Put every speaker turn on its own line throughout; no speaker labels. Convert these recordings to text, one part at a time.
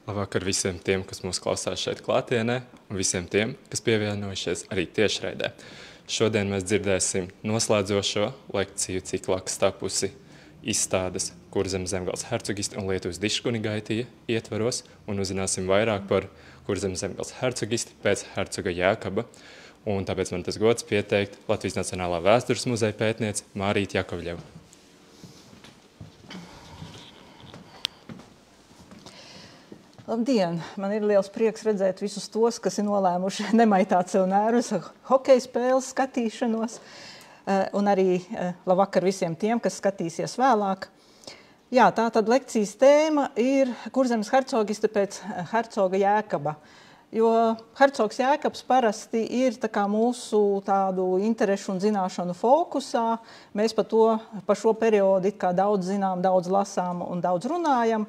Labvakar visiem tiem, kas mūs klausās šeit klātienē, un visiem tiem, kas pievienojušies arī tiešraidē. Šodien mēs dzirdēsim noslēdzošo lekciju ciklā, kas tapusi izstādes Kurzemes Zemgales hercogisti un Lietuvas diškunigaitīja ietvaros, un uzzināsim vairāk par Kurzemes Zemgales hercogisti pēc hercoga Jēkaba. Un tāpēc man tas gods pieteikt Latvijas Nacionālā vēstures muzeja pētniece Mārīte Jakovļeva.
Labdien! Man ir liels prieks redzēt visus tos, kas ir nolēmuši nemaitāt sev nērus hokeja spēles skatīšanos, un arī labvakar visiem tiem, kas skatīsies vēlāk. Jā, tā tad lekcijas tēma ir Kurzemes hercogisti pēc hercoga Jēkaba, jo hercogs Jēkabs parasti ir tā kā mūsu tādu interešu un zināšanu fokusā. Mēs par šo periodu it kā daudz zinām, daudz lasām un daudz runājam.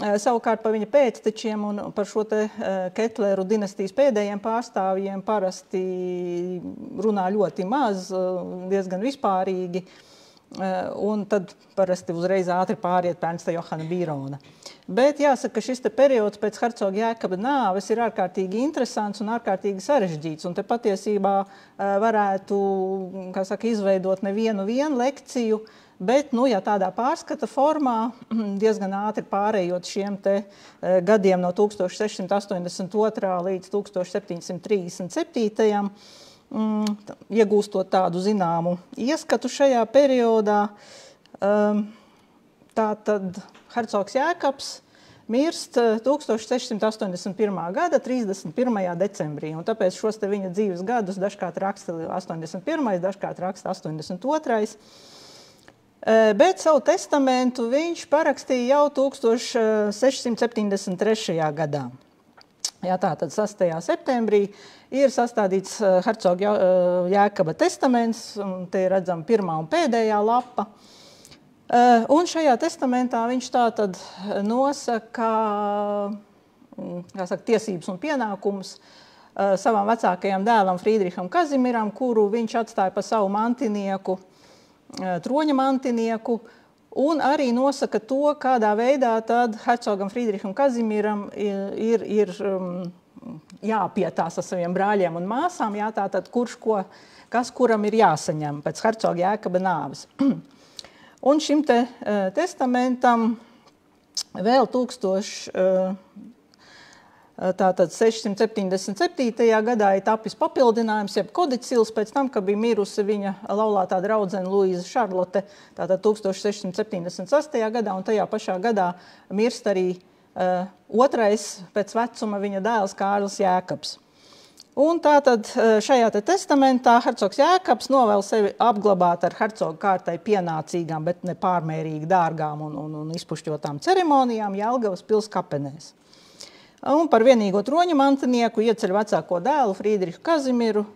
Savukārt par viņa pēctečiem un par šo te Ketleru dinastijas pēdējiem pārstāvjiem parasti runā ļoti maz, diezgan vispārīgi, un tad parasti uzreiz ātri pāriet pie Ernsta Johana Bīrona. Bet jāsaka, ka šis te periods pēc hercoga Jēkaba nāves ir ārkārtīgi interesants un ārkārtīgi sarežģīts, un te patiesībā varētu, kā saka, izveidot nevienu lekciju, bet, ja tādā pārskata formā, diezgan ātri pārējot šiem te gadiem no 1682. līdz 1737. Iegūstot tādu zināmu ieskatu šajā periodā, tātad hercogs Jēkabs mirst 1681. gada 31. decembrī, un tāpēc šos te viņa dzīves gadus dažkārt raksta 81., dažkārt raksta 82. Bet savu testamentu viņš parakstīja jau 1673. gadā. Jā, tātad 6. septembrī ir sastādīts hercoga Jēkaba testaments, un te ir redzama pirmā un pēdējā lapa. Un šajā testamentā viņš tātad nosaka, tiesības un pienākumus savam vecākajam dēlam Frīdriham Kazimiram, kuru viņš atstāja par savu mantinieku, troņa mantinieku, un arī nosaka to, kādā veidā tad hercogam Frīdriham Kazimiram ir jāpietās ar saviem brāļiem un māsām, tātad kas kuram ir jāsaņem pēc hercoga Jēkaba nāves. Un šim te testamentam vēl 1677. gadā ir tapis papildinājums, jeb kodicils, pēc tam, kad bija mirusi viņa laulātā draudzene Luīza Šarlote, tātad 1678. gadā, un tajā pašā gadā mirst arī otrais pēc vecuma viņa dēls Kārlis Jēkabs. Un tātad šajā te testamentā hercogs Jēkabs novēl sevi apglabāt ar hercoga kārtai pienācīgām, bet ne pārmērīgi dārgām un izpušķotām ceremonijām Jelgavas pils kapenēs. Un par vienīgo troņa mantinieku ieceļ vecāko dēlu Frīdrihu Kazimiru,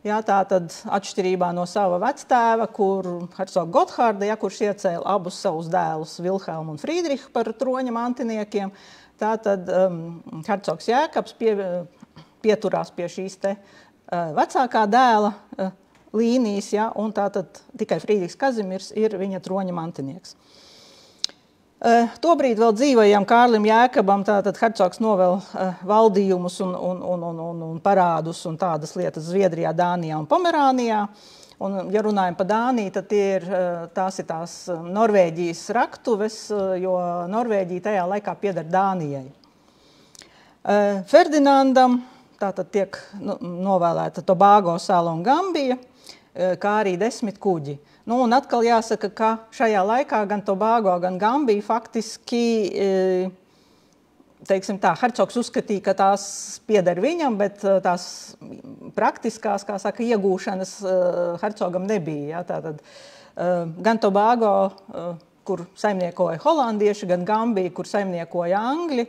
tātad atšķirībā no sava vectēva, kur hercoga Gotthārda, kurš iecēla abus savus dēlus Vilhelmu un Frīdrihu par troņa mantiniekiem, tātad hercogs Jēkabs pieturās pie šīs te vecākā dēla līnijas, un tātad tikai Frīdriks Kazimirs ir viņa troņa mantinieks. Tobrīd vēl dzīvajam Kārlim Jēkabam tātad hercogs novēl valdījumus un parādus un tādas lietas Zviedrijā, Dānijā un Pomerānijā. Un, ja runājam par Dāniju, tad tās ir tās Norvēģijas raktuves, jo Norvēģija tajā laikā pieder Dānijai. Ferdinandam tātad tiek novēlēta Tobago sala un Gambija, kā arī 10 kuģi. Un atkal jāsaka, ka šajā laikā gan Tobago, gan Gambija faktiski, teiksim tā, hercogs uzskatīja, ka tās pieder viņam, bet tās praktiskās, kā saka, iegūšanas hercogam nebija. Tātad gan Tobago, kur saimniekoja holandieši, gan Gambija, kur saimniekoja angļi,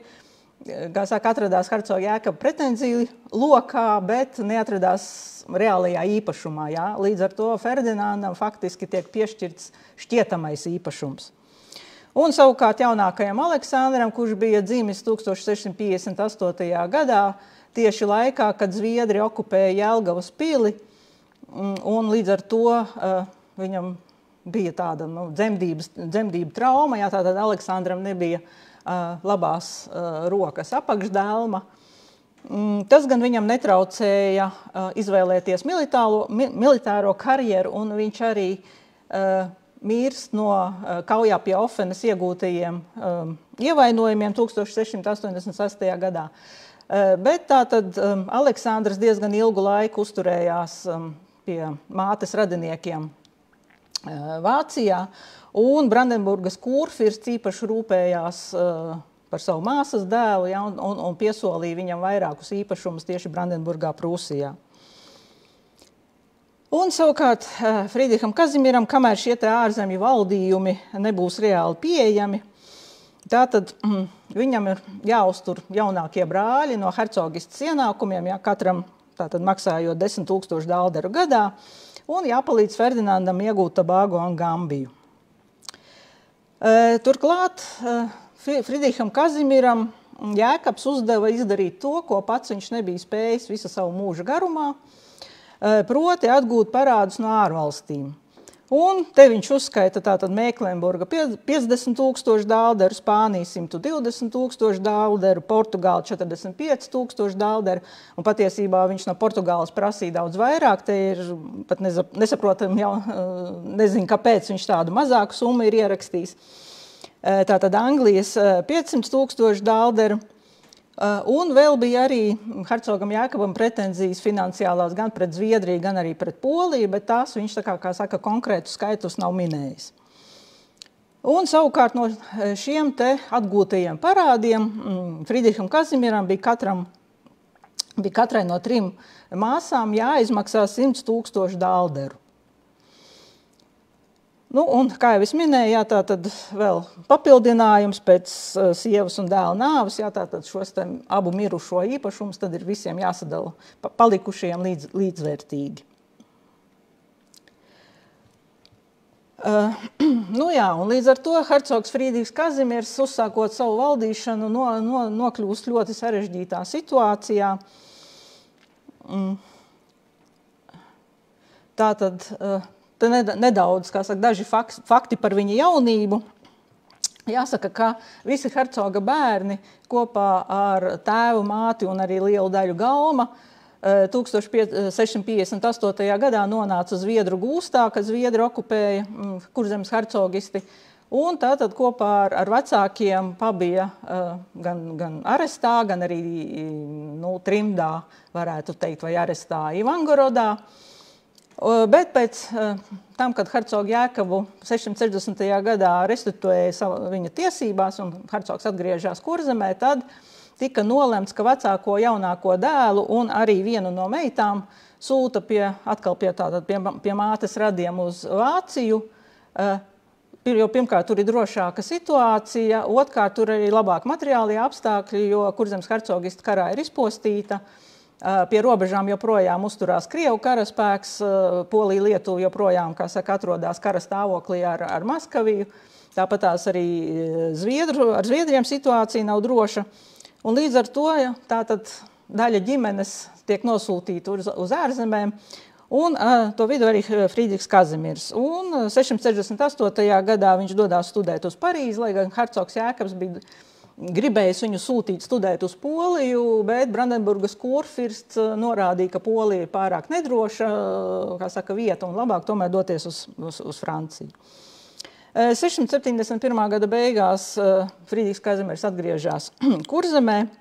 kā saka, atradās hercoga Jēkaba pretenziju lokā, bet neatradās reālajā īpašumā. Līdz ar to Ferdinandam faktiski tiek piešķirts šķietamais īpašums. Un savukārt jaunākajam Aleksandram, kurš bija dzimis 1658. gadā, tieši laikā, kad Zviedri okupēja Jelgavas pili, un līdz ar to viņam bija tāda dzemdību trauma, tātad Aleksandram nebija labās rokas apakšdelma. Tas gan viņam netraucēja izvēlēties militāro karjeru, un viņš arī mirst no kaujā pie Ofenas iegūtajiem ievainojumiem 1686. gadā. Bet tātad Aleksandrs diezgan ilgu laiku uzturējās pie mātes radiniekiem Vācijā, un Brandenburgas kurfirsts īpaši rūpējās par savu māsas dēlu, ja, un piesolīja viņam vairākus īpašumus tieši Brandenburgā, Prūsijā. Un savukārt Friedriham Kazimieram, kamēr šie te ārzemju valdījumi nebūs reāli pieejami, tātad viņam ir jāuztur jaunākie brāļi no hercogistas ienākumiem, ja, katram tātad maksājot 10 000 dalderu gadā, un jāpalīdz Ferdinandam iegūt Tobago un Gambiju. Turklāt Friedriham Kazimieram Jēkabs uzdeva izdarīt to, ko pats viņš nebija spējis visu savu mūža garumā, proti atgūt parādus no ārvalstīm. Un te viņš uzskaita tātad Mēklenburga 50 000 dalderu, Spānija 120 000 dalderu, Portugāla 45 000 dalderu, un patiesībā viņš no Portugāles prasīja daudz vairāk, te ir pat nesaprotam jau, nezinu, kāpēc viņš tādu mazāku summu ir ierakstījis. Tātad Anglijas 500 000 dalderu, un vēl bija arī hercogam Jēkabam pretenzijas finansiālās gan pret Zviedriju, gan arī pret Poliju, bet tās viņš, kā saka, konkrētu skaitus nav minējis. Un savukārt no šiem te atgūtajiem parādiem Friedriham Kazimieram bija katrai no 3 māsām jāizmaksā 100 000 dalderu. Nu, un, kā jau es minēju, jā, tātad vēl papildinājums pēc sievas un dēla nāves, jā, tātad šos te abu mirušo īpašumus tad ir visiem jāsadala palikušajiem līdzvērtīgi. Nu jā, un līdz ar to hercogs Friedrichs Kazimiers, uzsākot savu valdīšanu, nokļūst ļoti sarežģītā situācijā. Tātad nedaudz, kā saka, daži fakti par viņa jaunību. Jāsaka, ka visi hercoga bērni kopā ar tēvu, māti un arī lielu daļu galma 1658. gadā nonāca Zviedru gūstā, kad Zviedri okupēja Kurzemes hercogisti. Un tātad kopā ar vecākiem pabija gan arestā, gan arī trimdā, varētu teikt, vai arestā Ivangorodā. Bet pēc tam, kad hercogu Jēkabu 660. gadā restituēja viņa tiesībās un hercogs atgriežās Kurzemē, tad tika nolemts, ka vecāko jaunāko dēlu un arī vienu no meitām sūta pie mātes radiem uz Vāciju, jo pirmkārt tur ir drošāka situācija, otrkārt tur arī labāk materiālie apstākļi, jo Kurzemes hercogista karā ir izpostīta. Pie robežām joprojām uzturās Krievu karaspēks, Polija, Lietuva joprojām, kā saka, atrodās kara stāvoklī ar Maskaviju. Tāpat tās arī ar Zviedriem situācija nav droša. Un līdz ar to tātad daļa ģimenes tiek nosūtīta uz ārzemēm, un to vidu arī Friedrichs Kazimiers. Un 668. gadā viņš dodās studēt uz Parīzi, lai gan hercogs Jēkabs bija gribējis viņu sūtīt studēt uz Poliju, bet Brandenburgas kurfirsts norādīja, ka Polija ir pārāk nedroša, kā saka, vieta un labāk tomēr doties uz Franciju. 671. gada beigās Friedrichs Kazimiers atgriežās Kurzemē,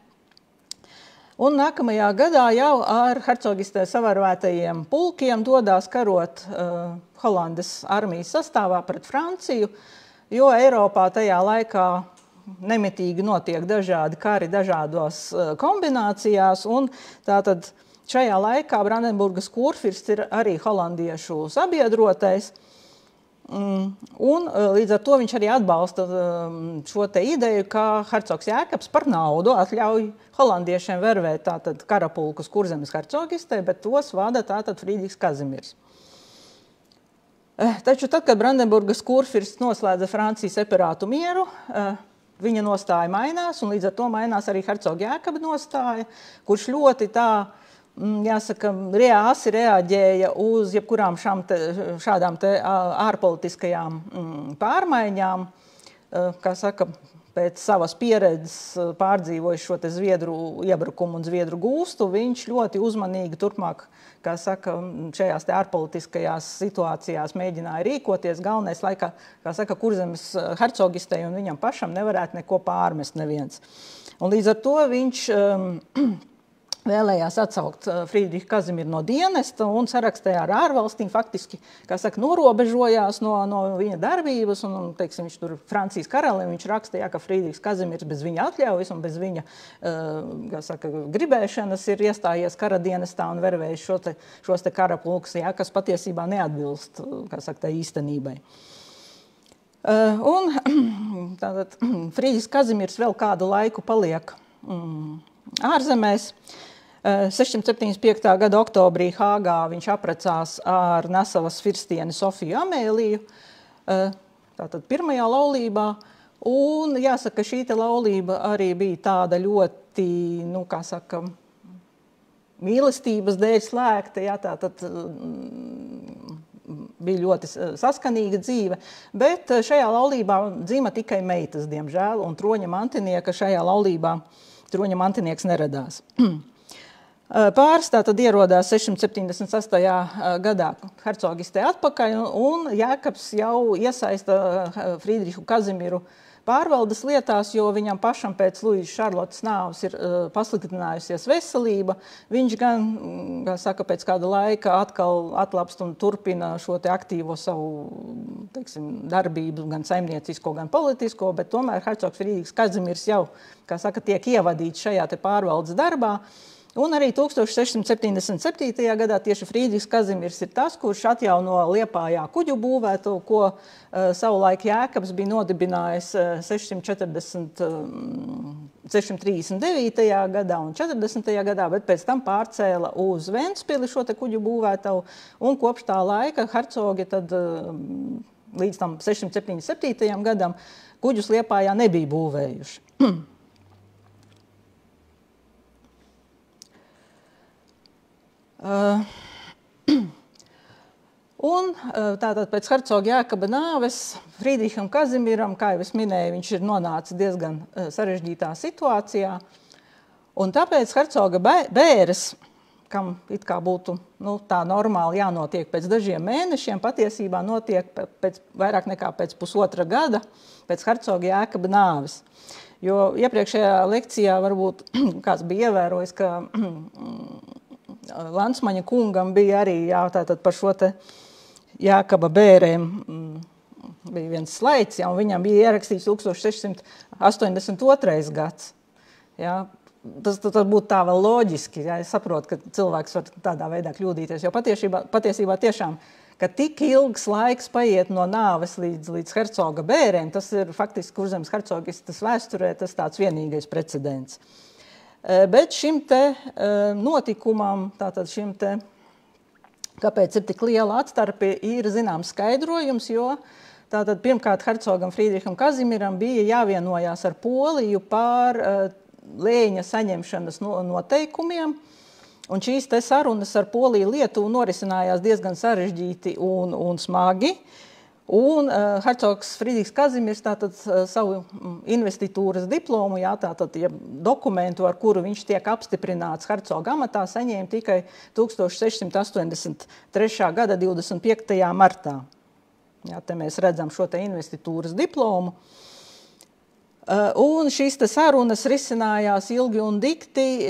un nākamajā gadā jau ar hercogistē savarvētajiem pulkiem dodās karot Holandes armijas sastāvā pret Franciju, jo Eiropā tajā laikā nemitīgi notiek dažādi kari dažādos kombinācijās, un tātad šajā laikā Brandenburgas kurfirsts ir arī holandiešu sabiedrotais, un līdz ar to viņš arī atbalsta šo te ideju, ka hercogs Jēkabs par naudu atļauj holandiešiem vervēt tātad karapulkus Kurzemes hercogistē, bet tos vada tātad Friedrichs Kazimiers. Taču tad, kad Brandenburgas kurfirsts noslēdza Francijas separātu mieru, viņa nostāja mainās, un līdz ar to mainās arī hercoga Jēkaba nostāja, kurš ļoti tā, jāsaka, asi reaģēja uz jebkurām šādām te ārpolitiskajām pārmaiņām, kā saka, pēc savas pieredzes pārdzīvojis šo te zviedru iebrukumu un zviedru gūstu, viņš ļoti uzmanīgi turpmāk, kā saka, šajās te ārpolitiskajās situācijās mēģināja rīkoties. Galvenais, lai, kā saka, Kurzemes hercogistei un viņam pašam nevarētu neko pārmest neviens. Un līdz ar to viņš vēlējās atsaukt Friedrihu Kazimieru no dienesta un sarakstē ar ārvalstīm faktiski, kā saka, norobežojās no viņa darbības. Un, teiksim, viņš tur Francijas karalim, viņš rakstīja, ka Friedrichs Kazimiers bez viņa atļaujas un bez viņa, kā saka, gribēšanas ir iestājies kara dienestā un vervējis šos te kara pulkus, kas patiesībā neatbilst, kā saka, tā īstenībai. Un tātad Friedrichs Kazimiers vēl kādu laiku paliek ārzemēs. 675. gada oktobrī Hāgā viņš apprecās ar Nasavas firstieni Sofiju Amēliju, tātad pirmajā laulībā. Un jāsaka, šī te laulība arī bija tāda ļoti, kā saka, mīlestības dēļ slēgta, tātad bija ļoti saskanīga dzīve, bet šajā laulībā dzima tikai meitas, diemžēl, un troņa mantinieka šajā laulībā troņa mantinieks neradās. Pāris tātad ierodās 678. gadā hercogistē atpakaļ, un Jēkabs jau iesaista Friedrihu Kazimieru pārvaldes lietās, jo viņam pašam pēc Luīzes Šarlotes nāves ir pasliktinājusies veselība. Viņš gan, kā saka, pēc kāda laika atkal atlapst un turpina šo te aktīvo savu, teiksim, darbību, gan saimniecisko, gan politisko, bet tomēr hercogs Friedrichs Kazimiers jau, kā saka, tiek ievadīts šajā te pārvaldes darbā. Un arī 1677. gadā tieši Friedrichs Kazimiers ir tas, kurš atjauno Liepājā kuģu būvētu, ko savulaik Jēkabs bija nodibinājis 639. gadā un 40. gadā, bet pēc tam pārcēla uz Ventspili šo te kuģu būvētavu, un kopš tā laika hercogi tad līdz tam 677. gadam kuģus Liepājā nebija būvējuši. Un tātad pēc hercoga Jēkaba nāves Friedricham Kazimieram, kā jau es minēju, viņš ir nonācis diezgan sarežģītā situācijā. Un tāpēc hercoga bēres, kam it kā būtu tā normāli jānotiek pēc dažiem mēnešiem, patiesībā notiek pēc vairāk nekā pēc pusotra gada pēc hercoga Jēkaba nāves. Jo iepriekšējā lekcijā varbūt kāds bija ievērojis, ka Lansmaņa kungam bija arī tātad par šo te Jēkaba bērēm bija viens slaids, un viņam bija ierakstīts 1682. gads. Tas būtu tā vēl loģiski, es saprotu, ka cilvēks var tādā veidā kļūdīties, jo patiesībā tiešām, ka tik ilgs laiks paiet no nāves līdz hercoga bērēm, tas ir faktiski Kurzemes hercogistes vēsturē tas tāds vienīgais precedents. Bet šim te notikumam, tātad šim te, kāpēc ir tik liela atstarpe, ir zināms skaidrojums, jo tātad pirmkārt hercogam Friedricham Kazimieram bija jāvienojās ar Poliju par lēņa saņemšanas noteikumiem, un šīs te sarunas ar Poliju Lietuvu norisinājās diezgan sarežģīti un smagi. Un hercogs Friedrichs Kazimiers tātad savu investitūras diplomu, tātad dokumentu, ar kuru viņš tiek apstiprināts hercoga amatā, saņēma tikai 1683. gada 25. martā. Te mēs redzam šo te investitūras diplomu. Un šīs te sarunas risinājās ilgi un dikti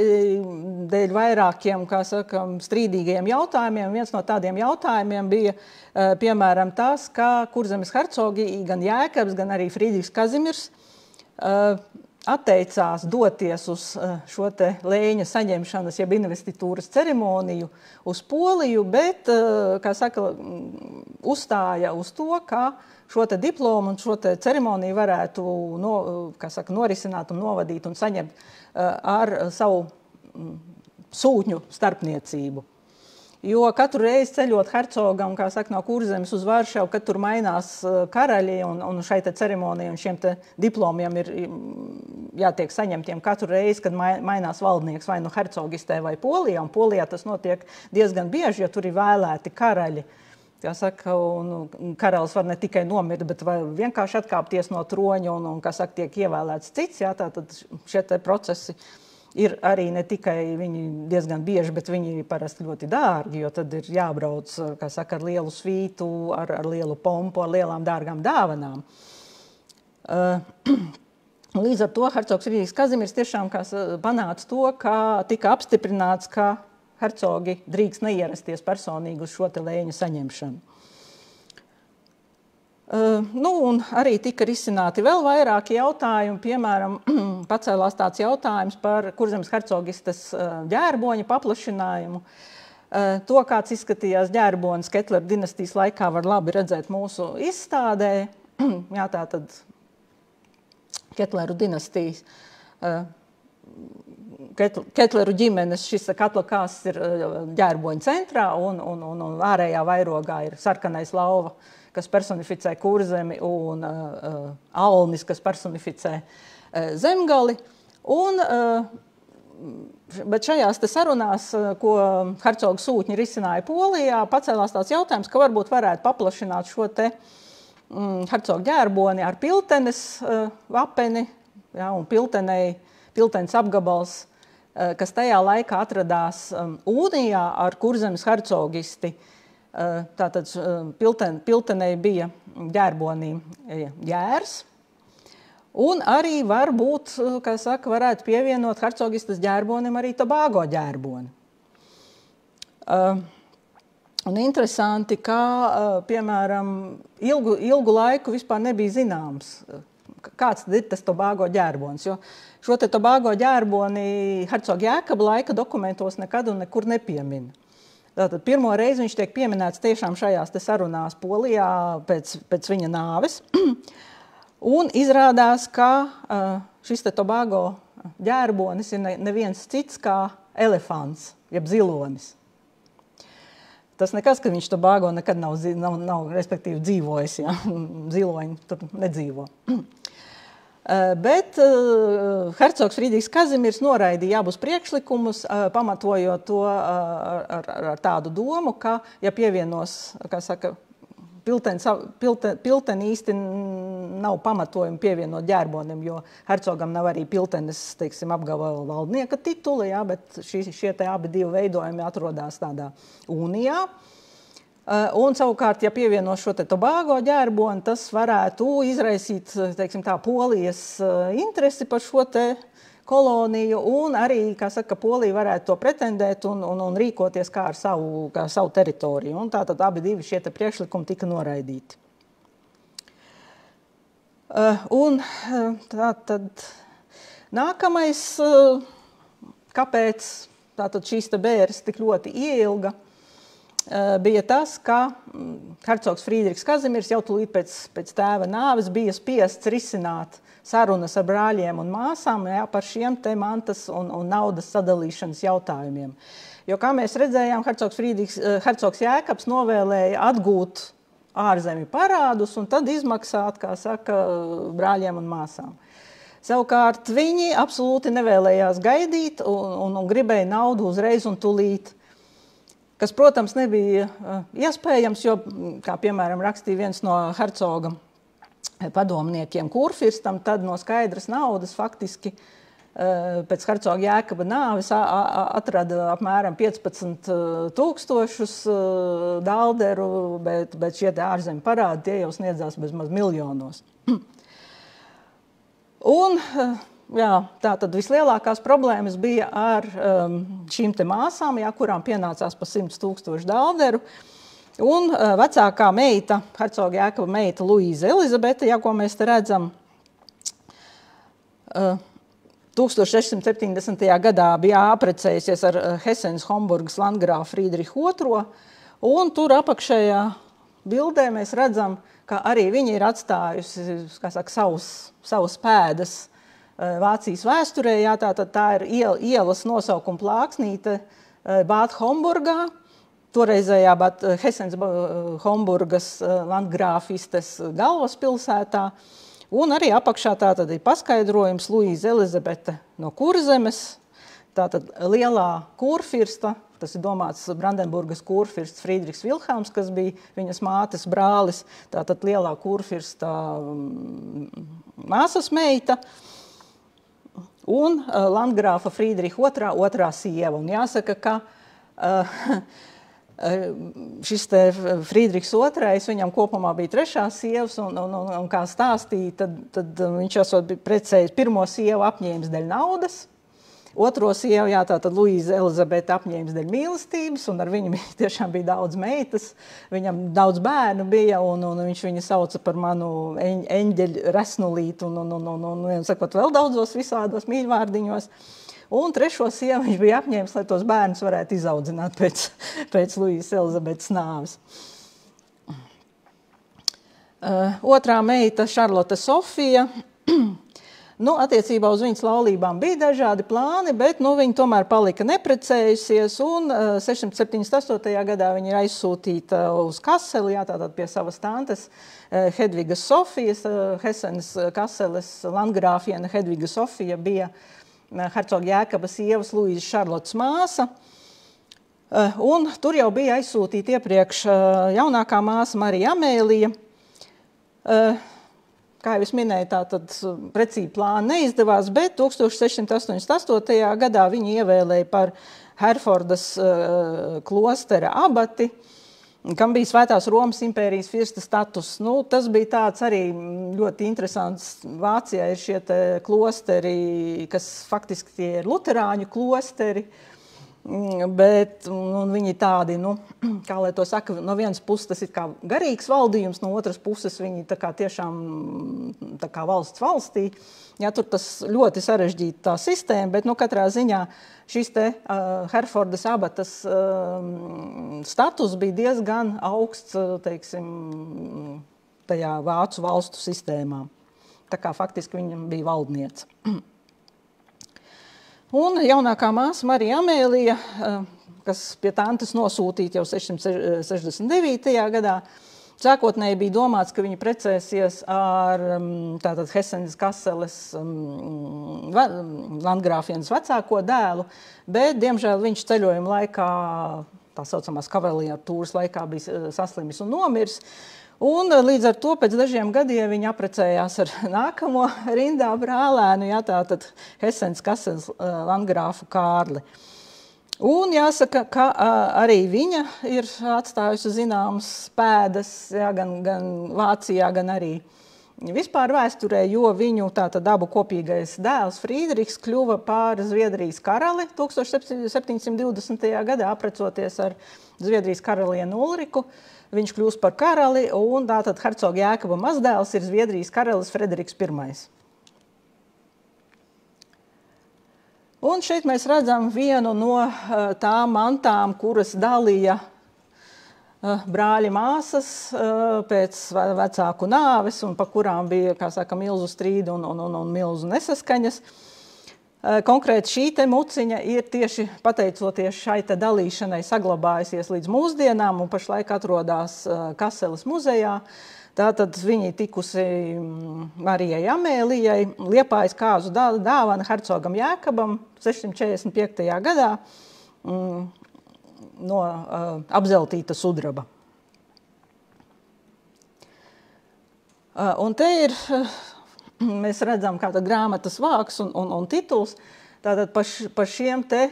dēļ vairākiem, kā saka, strīdīgiem jautājumiem. Viens no tādiem jautājumiem bija, piemēram, tas, ka Kurzemes hercogi, gan Jēkabs, gan arī Friedrichs Kazimiers atteicās doties uz šo te lēņa saņemšanas, jeb investitūras ceremoniju uz Poliju, bet, kā saka, uzstāja uz to, ka šo te diplomu un šo te ceremoniju varētu norisināt un novadīt un saņemt ar savu sūtņu starpniecību. Jo katru reizi ceļot hercogam, kā saka, no Kurzemes uz Varšavu, kad tur mainās karaļi un šai te ceremonija un šiem te diplomiem ir jātiek saņemtiem katru reizi, kad mainās valdnieks vai nu hercogistē vai Polijā, un Polijā tas notiek diezgan bieži, jo tur ir vēlēti karaļi. kā saka, un karalis var ne tikai nomirt, bet vienkārši atkāpties no troņa un kā saka, tiek ievēlēts cits. Jā, tātad šie te procesi ir arī ne tikai viņi diezgan bieži, bet viņi parasti ļoti dārgi, jo tad ir jābrauc, kā saka, ar lielu svītu, ar lielu pompu, ar lielām dārgām dāvanām. Līdz ar to hercogs Friedrichs Kazimirs tiešām panāca to, ka tika apstiprināts, ka hercogi drīkst neierasties personīgi uz šo te lēņu saņemšanu. Un arī tika risināti vēl vairāki jautājumi, piemēram, pacēlās tāds jautājums par Kurzemes hercogistes ģērboņa paplašinājumu. To, kāds izskatījās ģērbonis Ketleru dinastijas laikā, var labi redzēt mūsu izstādē. Jā, tātad Ketleru dinastijas Ketleru ģimenes šis katla kāsts ir ģērboņa centrā un ārējā vairogā ir sarkanais lauva, kas personificē Kurzemi, un alnis, kas personificē Zemgali. Bet šajās te sarunās, ko hercoga sūtņi risināja Polijā, pacēlās tāds jautājums, ka varbūt varētu paplašināt šo te hercoga ģērboni ar Piltenes vapeni, jā, un Piltenes apgabals, kas tajā laikā atradās Unijā ar Kurzemes hercogisti. Tātad Piltenei bija ģērbonī ģērs, un arī varbūt, kā saka, varētu pievienot hercogistas ģērbonim arī Tobago ģērboni. Un interesanti, ka, piemēram, ilgu laiku vispār nebija zināms, kāds ir tas Tobago ģērbonis, jo šo te Tobago ģērboni hercoga Jēkaba laika dokumentos nekad un nekur nepiemina. Tātad pirmo reizi viņš tiek pieminēts tiešām šajās te sarunās Polijā pēc viņa nāves. Un izrādās, ka šis te Tobago ģērbonis ir neviens cits kā elefants, jeb zilonis. Tas nekas, ka viņš Tobago nekad nav respektīvi dzīvojis, ja? Ziloņi tur nedzīvo. Bet hercogs Friedrichs Kazimirs noraidīja abus priekšlikumus, pamatojot to ar tādu domu, ka, ja pievienos, kā saka, Pilteni īsti nav pamatojumi pievienot ģērbonim, jo hercogam nav arī Piltenes, teiksim, apgabala valdnieka tituli, jā, bet šie te abi divi veidojumi atrodas tādā Unijā. Un savukārt, ja pievienos šo te Tobago ģērboni, tas varētu izraisīt, teiksim tā, Polijas interesi par šo te koloniju, un arī, kā saka, Polija varētu to pretendēt un rīkoties kā ar savu teritoriju. Un tātad abi divi šie te priekšlikumi tika noraidīti. Un tātad nākamais, kāpēc tātad šīs te bēres tik ļoti ieilga, bija tas, ka hercogs Friedrichs Kazimirs jau tūlīt pēc tēva nāves bija spiests risināt sarunas ar brāļiem un māsām, jā, par šiem te mantas un naudas sadalīšanas jautājumiem. Jo, kā mēs redzējām, hercogs Jēkabs novēlēja atgūt ārzemju parādus un tad izmaksāt, kā saka, brāļiem un māsām. Savukārt viņi absolūti nevēlējās gaidīt un gribēja naudu uzreiz un tūlīt, kas, protams, nebija iespējams, jo, kā piemēram rakstīja viens no hercoga padomniekiem kurfirstam, tad no skaidras naudas faktiski pēc hercoga Jēkaba nāves atrada apmēram 15,000 dalderu, bet šie ārzemju parādi tie jau sniedzās bezmaz miljonos. Un, jā, tātad vislielākās problēmas bija ar šīm te māsām, jā, kurām pienācās pa 100,000 dalderu. Un vecākā meita, hercoga Jēkaba meita Luīza Elizabete, ja, ko mēs te redzam, 1670. gadā bija apprecējusies ar Hesenas Homburgas landgrāfu Friedrihu II, un tur apakšējā bildē mēs redzam, ka arī viņa ir atstājusi, kā saka, savus pēdas Vācijas vēsturē, jā, tā ir ielas nosaukuma plāksnīte Bad Homburgā, toreizējā Hesenas Homburgas landgrāfistes galvaspilsētā, un arī apakšā tātad ir paskaidrojums Luīza Elizabete no Kurzemes, tātad lielā kurfirsta, tas ir domāts Brandenburgas kurfirsts Friedrichs Vilhelms, kas bija viņas mātes brālis, tātad lielā kurfirsta māsas meita, un landgrāfa Friedricha otrā sieva. Un jāsaka, ka šis te Friedrichs II, viņam kopumā bija trešās sievas, un kā stāstīja, tad viņš esot precējis pirmo sievu apņēmis dēļ naudas, otro sievu, tātad Luīza Elizabete apņēmis dēļ mīlestības, un ar viņu tiešām bija daudz meitas, viņam daudz bērnu bija, un viņš viņu sauca par manu eņģeļu resnulītu, un sakot, vēl daudzos visādos mīļvārdiņos. Un trešo sievu viņš bija apņēmis, lai tos bērnus varētu izaudzināt pēc Luīzes Elizabetes nāves. Otrā meita, Šarlote Sofija, attiecībā uz viņas laulībām bija dažādi plāni, bet viņa tomēr palika neprecējusies, un 678. gadā viņa ir aizsūtīta uz Kaseli, tātad pie savas tantes Hedvigas Sofijas, Hesenes Kaseles landgrāfiene Hedviga Sofija bija hercoga Jēkaba sievas Luīzes Šarlotes māsa, un tur jau bija aizsūtīta iepriekš jaunākā māsa Marija Amēlija. Kā jau es minēju, tātad precīzi plāni neizdevās, bet 1688. gadā viņi ievēlēja par Herfordas klostera abati, kam bija Svētās Romas impērijas firsta status. Tas bija tāds arī ļoti interesants. Vācijā ir šie te klosteri, kas faktiski tie ir luterāņu klosteri, bet viņi tādi, kā lai to saka, no vienas puses tas ir kā garīgs valdījums, no otras puses viņi tā kā tiešām tā kā valsts valstī. Tur tas ļoti sarežģīta tā sistēma, bet katrā ziņā šis te Herfordas abatas status bija diezgan augsts, teiksim, tajā vācu valstu sistēmā. Tā kā faktiski viņam bija valdniece. Un jaunākā māsa Marija Amēlija, kas pie tantes nosūtīta jau 669. gadā, sākotnēji bija domāts, ka viņa precēsies ar tātad Hesenes Kaseles landgrāfienes vecāko dēlu, bet, diemžēl, viņš ceļojuma laikā, tā saucamās kavaliatūras laikā, bija saslimis un nomirs. Un līdz ar to pēc dažiem gadiem viņa apprecējās ar nākamo rindā brālēnu, tātad Hesenes Kaseles landgrāfu Kārli. Un jāsaka, ka arī viņa ir atstājusi zināmas pēdas, gan Vācijā, gan arī vispār vēsturē, jo viņu tātad abu kopīgais dēls Friedrichs kļuva par Zviedrijas karali 1720. gadā, aprecoties ar Zviedrijas karalieni Ulriku. Viņš kļūst par karali, un tātad hercoga Jēkaba mazdēls ir Zviedrijas karalis Frederiks I. Un šeit mēs redzam vienu no tām mantām, kuras dalīja brāļi māsas pēc vecāku nāves, un pa kurām bija, kā saka, milzu strīdu un milzu nesaskaņas. Konkrēti šī te muciņa ir tieši pateicoties šai te dalīšanai saglabājusies līdz mūsdienām un pašlaik atrodas Kaseles muzejā. Tātad viņi tikusi Marijai Amēlijai, Liepājas kāzu dāvana hercogam Jēkabam 645. gadā no apzeltīta sudraba. Un te ir, mēs redzam, kā tad grāmatas vāks un tituls, tātad par šiem te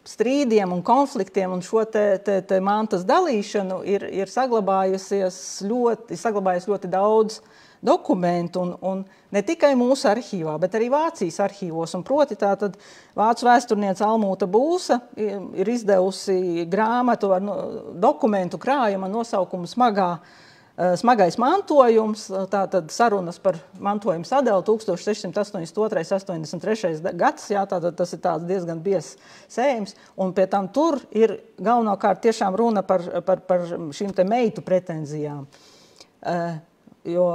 strīdiem un konfliktiem un šo te mantas dalīšanu ir saglabājies ļoti daudz dokumentu un ne tikai mūsu arhīvā, bet arī Vācijas arhīvos. Un proti tātad vācu vēsturniece Almūta Būsa ir izdevusi grāmatu ar dokumentu krājuma nosaukumu Smagais mantojums, tātad sarunas par mantojumu sadali 1682–83. gads, tātad tas ir tāds diezgan biezs sējums, un pie tam tur ir galvenokārt tiešām runa par šīm te meitu pretenzijām. Jo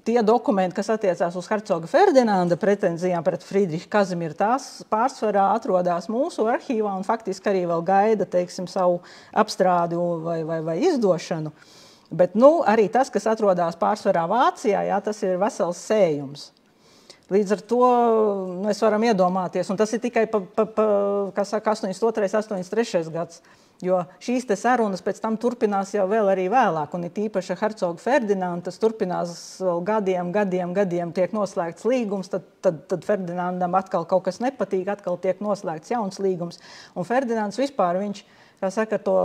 tie dokumenti, kas attiecās uz hercoga Ferdinanda pretenzijām pret Friedrichu Kazimieru, tās pārsvarā atrodas mūsu arhīvā un faktiski arī vēl gaida, teiksim, savu apstrādi vai izdošanu. Bet arī tas, kas atrodas pārsvarā Vācijā, tas ir vesels sējums. Līdz ar to mēs varam iedomāties, un tas ir tikai kā saka, 82. 83. gads, jo šīs te sarunas pēc tam turpinās jau vēl arī vēlāk, un ir tīpaši hercogu Ferdinandu, tas turpinās vēl gadiem tiek noslēgts līgums, tad Ferdinandam atkal kaut kas nepatīk, atkal tiek noslēgts jauns līgums, un Ferdinands vispār, viņš, kā saka, to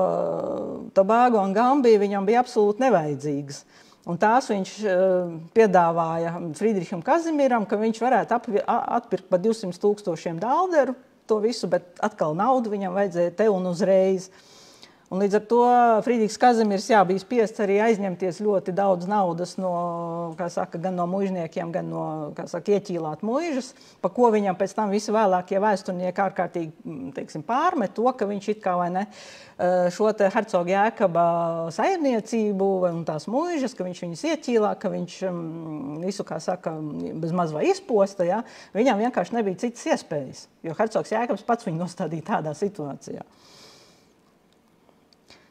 Tobago un Gambiju viņam bija absolūti nevajadzīgas. Un tās viņš piedāvāja Friedricham Kazimiram, ka viņš varētu atpirkt par 200,000 dalderu to visu, bet atkal naudu viņam vajadzēja te un uzreiz. Un līdz ar to Friedrichs Kazimirs bija spiests arī aizņemties ļoti daudz naudas no, kā saka, gan no muižniekiem, gan no, kā saka, ieķīlāt muižas, pa ko viņam pēc tam visi vēlākie vēsturnieki ārkārtīgi, teiksim, pārmet to, ka viņš it kā vai ne šo te hercoga Jēkaba saimniecību un tās muižas, ka viņš viņus ieķīlā, ka viņš visu, kā saka, bez maz vai izposta, ja? Viņam vienkārši nebija citas iespējas, jo hercogs Jēkabs pats viņu nostādīja tādā situācijā.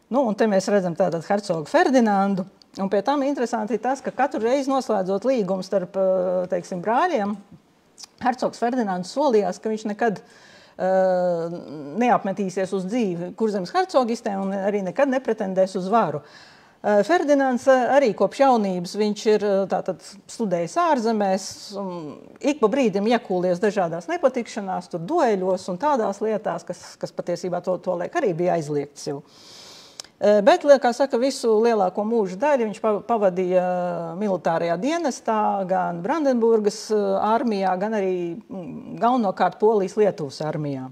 Nu, un te mēs redzam tātad hercogu Ferdinandu, un pie tam interesanti ir tas, ka katru reizi noslēdzot līgumu starp, teiksim, brāļiem, hercogs Ferdinands solījās, ka viņš nekad neapmetīsies uz dzīvi Kurzemes hercogistē un arī nekad nepretendēs uz varu. Ferdinands arī kopš jaunības viņš ir tātad studējis ārzemēs, ik pa brīdim iekūlies dažādās nepatikšanās, tur dueļos un tādās lietās, kas patiesībā to laik arī bija aizliegts jau. Bet, kā saka, visu lielāko mūža daļu viņš pavadīja militārajā dienestā, gan Brandenburgas armijā, gan arī galvenokārt Polijas Lietuvas armijā.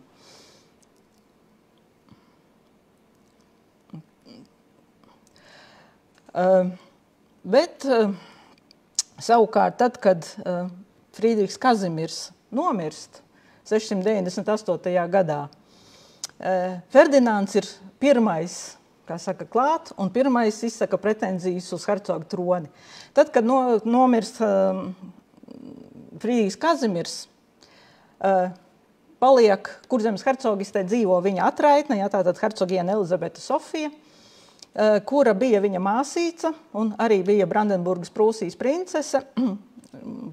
Bet savukārt tad, kad Friedrichs Kazimirs nomirst 698. gadā, Ferdinands ir pirmais, kā saka, klāt, un pirmais izsaka pretenzijas uz hercoga troni. Tad, kad nomirst Friedrichs Kazimirs, paliek Kurzemes hercogistē dzīvo viņa atraitne, tātad hercogiene Elizabete Sofija, kura bija viņa māsīca un arī bija Brandenburgas Prūsijas princese,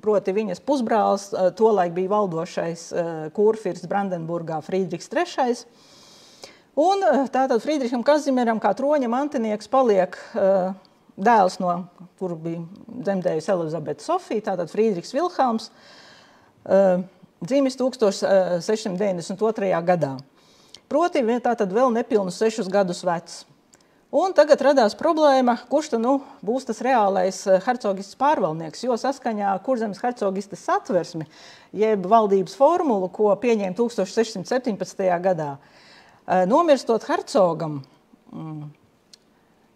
proti viņas pusbrālis, tolaik bija valdošais kurfirsts Brandenburgā Friedrichs III. Un tātad Friedricham Kazimiram kā troņa mantinieks paliek dēls, no kuru bija dzemdējusi Elizabete Sofija, tātad Friedrichs Vilhelms, dzimis 1692. gadā. Proti, tātad vēl nepilnus 6 gadus vecs. Un tagad radās problēma, kurš tad būs tas reālais hercogistes pārvaldnieks, jo saskaņā Kurzemes hercogistes satversmi, jeb valdības formulu, ko pieņēma 1617. gadā, nomirstot hercogam,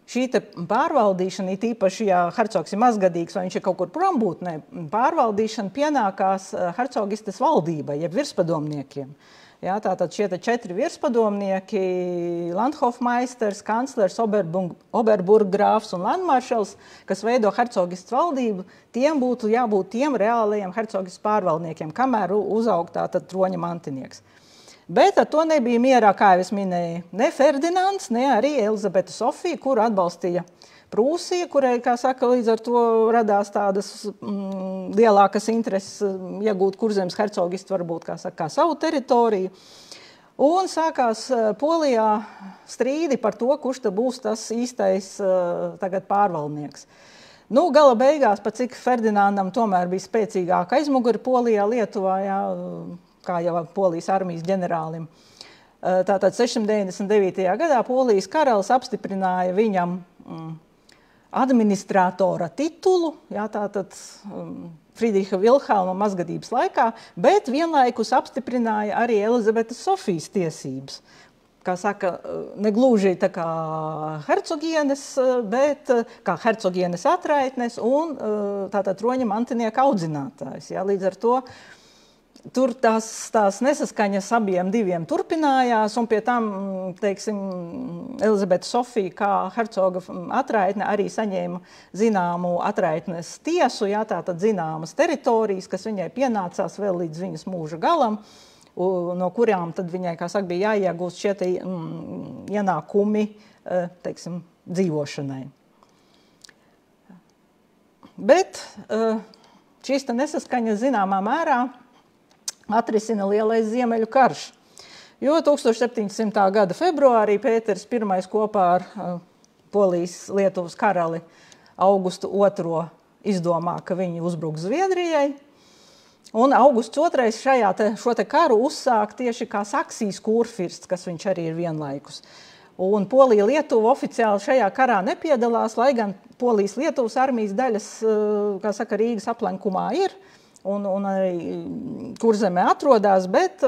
šī te pārvaldīšana, ir tīpaši, ja hercogs ir mazgadīgs vai viņš ir kaut kur prombūtnē, pārvaldīšana pienākās hercogistes valdībai, jeb virspadomniekiem. Jā, tātad šie 4 virspadomnieki, Landhofmeisters, kanclers, Oberburggrāfs un landmaršals, kas veido hercogistes valdību, tiem būtu jābūt tiem reālajiem hercogistes pārvaldniekiem, kamēr uzaug tātad troņa mantinieks. Bet ar to nebija mierā, kā jau es minēju, ne Ferdinands, ne arī Elizabete Sofija, kuru atbalstīja Prūsija, kurai, kā saka, līdz ar to radās tādas lielākas intereses iegūt Kurzemes hercogistu, varbūt, kā saka, kā savu teritoriju. Un sākās Polijā strīdi par to, kurš tad būs tas īstais tagad pārvaldnieks. Nu, gala beigās, pat cik Ferdinandam tomēr bija spēcīgāka aizmuguri Polijā, Lietuvā, kā jau Polijas armijas ģenerālim. Tātad 699. gadā Polijas karalis apstiprināja viņam administratora titulu, tātad Friedricha Vilhelma mazgadības laikā, bet vienlaikus apstiprināja arī Elizabetes Sofijas tiesības. Kā saka, negluži tā kā hercogienes, bet kā hercogienes atraitnes un tātad troņa mantinieka audzinātājs. Līdz ar to tur tās nesaskaņas abiem diviem turpinājās, un pie tam, teiksim, Elizabete Sofija kā hercoga atraitne arī saņēma zināmu atraitnes tiesu, tātad zināmas teritorijas, kas viņai pienācās vēl līdz viņas mūža galam, no kurām tad viņai, kā saka, bija jāiegūst šie ienākumi, teiksim, dzīvošanai. Bet šīs nesaskaņas zināmā mērā atrisina lielais Ziemeļu karš. Jo 1700. gada februārī Pēters I kopā ar Polijas-Lietuvas karali Augustu II izdomā, ka viņi uzbruks Zviedrijai. Un Augusts II šo karu uzsāk tieši kā Saksijas kurfirsts, kas viņš arī ir vienlaikus. Un Polija-Lietuva oficiāli šajā karā nepiedalās, lai gan Polijas-Lietuvas armijas daļas, kā saka, Rīgas aplenkumā ir un arī Kurzemē atrodas, bet,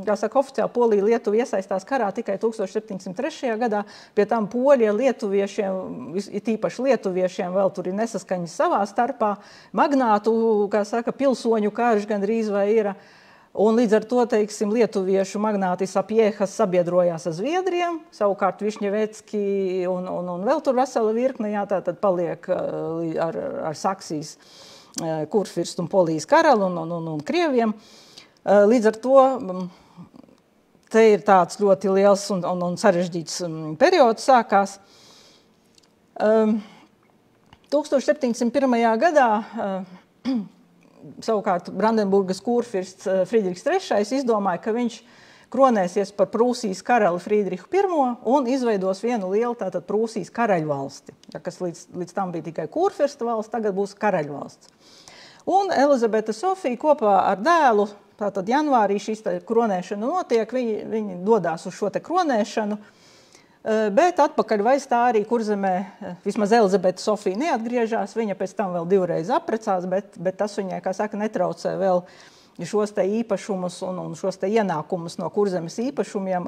kā saka, oficiāli Polija-Lietuva iesaistās karā tikai 1703. gadā. Pie tam poļiem, lietuviešiem, tīpaši lietuviešiem, vēl tur ir nesaskaņas savā starpā. Magnātu, kā saka, pilsoņu karš gandrīz vai ir. Un līdz ar to, teiksim, lietuviešu magnāti Sapiehas sabiedrojās ar Zviedriem, savukārt Višņevecki un vēl tur vesela virkne, jā, tātad paliek ar Saksijas kurfirstu un Polijas karalu un Krieviem. Līdz ar to te ir tāds ļoti liels un sarežģīts periods sākās. 1701. gadā savukārt Brandenburgas kurfirsts Friedrichs III izdomāja, ka viņš kronēsies par Prūsijas karali Friedrihu I un izveidos vienu lielu tātad Prūsijas karaļvalsti, kas līdz tam bija tikai kurfirsta valsts, tagad būs karaļvalsts. Un Elizabete Sofija kopā ar dēlu, tātad janvārī šīs kronēšana notiek, viņi dodās uz šo te kronēšanu, bet atpakaļ vaistā arī Kurzemē, vismaz Elizabete Sofija neatgriežās, viņa pēc tam vēl divreiz apprecās, bet tas viņai, kā saka, netraucē vēl šos te īpašumus un šos te ienākumus no Kurzemes īpašumiem,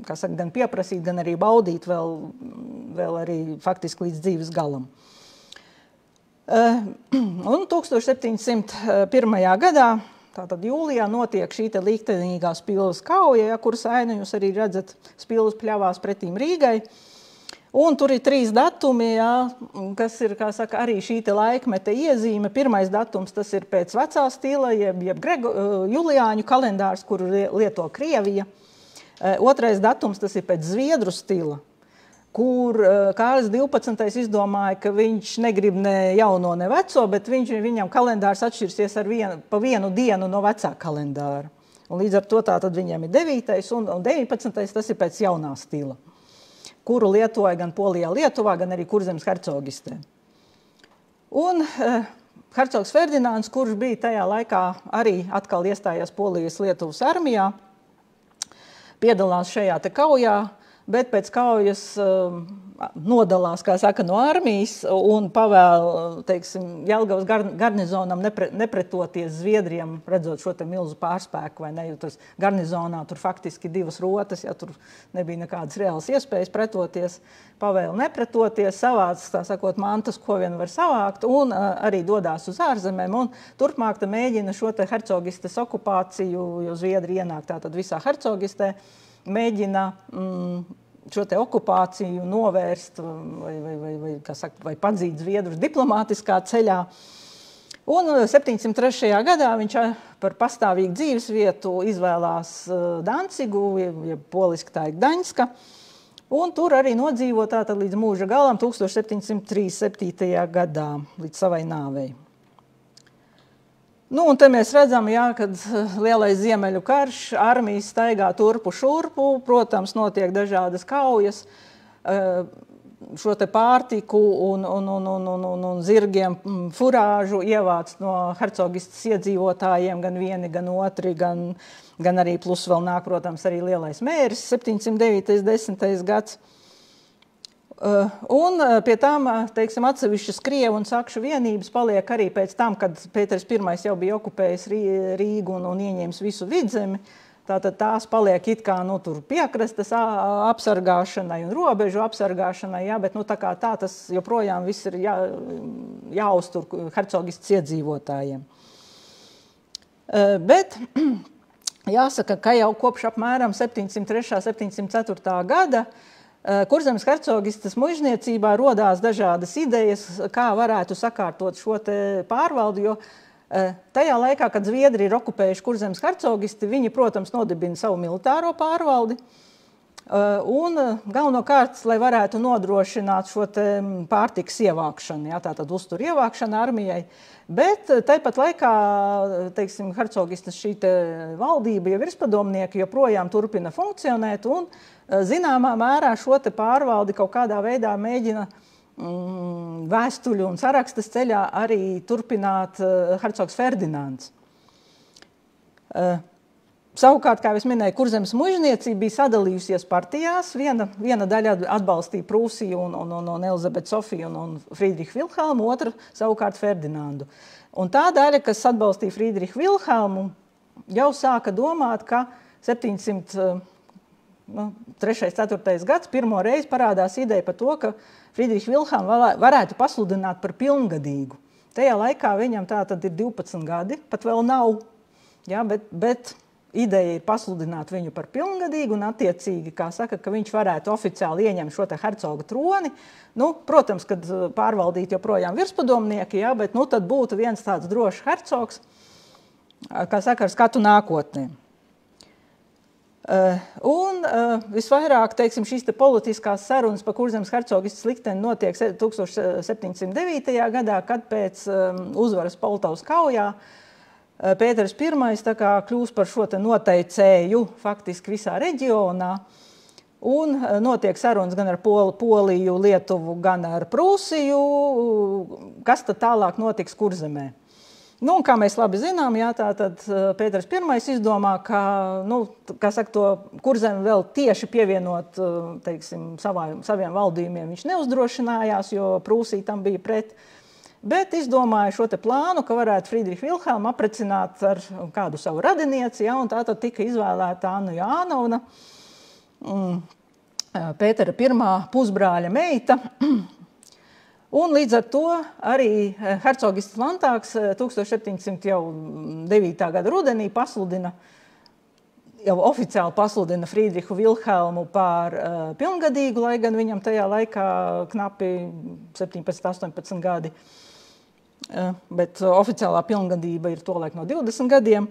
kā saka, gan pieprasīt, gan arī baudīt vēl arī faktiski līdz dzīves galam. Un 1701. gadā, tātad jūlijā, notiek šī te līktenīgā Spilvas kauja, kuras ainu jūs arī redzat, Spilvas pļavās pretīm Rīgai. Un tur ir 3 datumi, jā, kas ir, kā saka, arī šī te laikmeta iezīme. Pirmais datums, tas ir pēc vecā stila, jeb Juliāņu kalendārs, kuru lieto Krievija. Otrais datums, tas ir pēc Zviedru stila, kur Kārlis 12. izdomāja, ka viņš negrib ne jauno, ne veco, bet viņam kalendārs atšķirsies pa vienu dienu no vecā kalendāra. Un līdz ar to tātad viņam ir 9. un 19. tas ir pēc jaunā stila, kuru lietoja gan Polijā-Lietuvā, gan arī Kurzemes hercogistē. Un hercogs Ferdinands, kurš bija tajā laikā arī atkal iestājās Polijas-Lietuvas armijā, piedalās šajā te kaujā, bet pēc kaujas nodalās, kā saka, no armijas un pavēl, teiksim, Jelgavas garnizonam nepretoties Zviedriem, redzot šo te milzu pārspēku, vai ne, jo tas garnizonā tur faktiski 2 rotas, ja tur nebija nekādas reālas iespējas pretoties, pavēl nepretoties, savāc, tā sakot, mantas, ko vien var savākt, un arī dodās uz ārzemēm, un turpmāk ta mēģina šo te hercogistes okupāciju, jo Zviedri ienāk tātad visā hercogistē, mēģina šo te okupāciju novērst vai padzīt Zviedrus diplomātiskā ceļā. Un 703. gadā viņš par pastāvīgu dzīves vietu izvēlās Dancigu, ja poliski tā ir Gdaņska, un tur arī nodzīvo tātad līdz mūža galam 1737. gadā, līdz savai nāvei. Nu, un te mēs redzam, jā, kad lielais Ziemeļu karš, armijas staigā turpu šurpu, protams, notiek dažādas kaujas, šo te pārtiku un zirgiem furāžu ievāc no hercogistas iedzīvotājiem, gan vieni, gan otri, gan arī plus vēl nāk, protams, arī lielais mēris, 709. 10. gads. Un pie tām, teiksim, atsevišķas krievu un sakšu vienības paliek arī pēc tam, kad Pēters I jau bija okupējis Rīgu un ieņēmis visu Vidzemi. Tātad tās paliek it kā, nu, tur piekrastes apsargāšanai un robežu apsargāšanai, jā, bet, nu, tā kā tā tas joprojām viss ir jāuztur hercogistas iedzīvotājiem. Bet jāsaka, ka jau kopš apmēram 703. 704. gada Kurzemes hercogistas muižniecībā rodās dažādas idejas, kā varētu sakārtot šo te pārvaldu, jo tajā laikā, kad Zviedri ir okupējuši Kurzemes hercogisti, viņi, protams, nodibina savu militāro pārvaldi, Un galvenokārt, lai varētu nodrošināt šo pārtikas ievākšanu, jā, tātad uztur ievākšanu armijai, bet tāpat laikā, teiksim, hercogistas šī valdība, ja virspadomnieki joprojām turpina funkcionēt un zināmā mērā šo pārvaldi kaut kādā veidā mēģina vēstuļu un sarakstas ceļā arī turpināt hercogs Ferdinands. Savukārt, kā es minēju, Kurzemes muižniecība bija sadalījusies partijās. Viena daļa atbalstīja Prūsiju un Elizabeti Sofiju un Friedrihu Vilhelmu, otra savukārt Ferdinandu. Un tā daļa, kas atbalstīja Friedrihu Vilhelmu, jau sāka domāt, ka 703. 4. gads pirmo reizi parādās ideja par to, ka Friedrihu Vilhelmu varētu pasludināt par pilngadīgu. Tajā laikā viņam tā tad ir 12 gadi, pat vēl nav, ja, bet ideja ir pasludināt viņu par pilngadīgu un attiecīgi, kā saka, ka viņš varētu oficiāli ieņemt šo hercoga troni. Nu, protams, kad pārvaldīt joprojām virspadomnieki, ja, bet tad būtu viens tāds drošs hercogs, kā saka, ar skatu nākotnē. Un visvairāk, teiksim, šīs politiskās sarunas par Kurzemes hercogistes likteni notiek 1709. gadā, kad pēc uzvaras Poltavas kaujā Pēters I tā kā kļūst par šo noteicēju faktiski visā reģionā, un notiek sarunas gan ar Poliju, Lietuvu, gan ar Prūsiju, kas tad tālāk notiks Kurzemē. Nu, un kā mēs labi zinām, jā, tātad Pēters I izdomā, ka, kā saka, to Kurzemi vēl tieši pievienot, teiksim, saviem valdījumiem viņš neuzdrošinājās, jo Prūsija tam bija pret. Bet izdomāja šo plānu, ka varētu Friedrihu Vilhelmu aprecināt ar kādu savu radinieci, ja, un tā tad tika izvēlēta Anna Jānovna, Pētera I pusbrāļa meita. Un līdz ar to arī hercogistes Landtāgs 1709. gada rudenī jau oficiāli pasludina Friedrihu Vilhelmu par pilngadīgu, lai gan viņam tajā laikā knapi 17-18 gadi. Bet oficiālā pilngadība ir tolaik no 20 gadiem.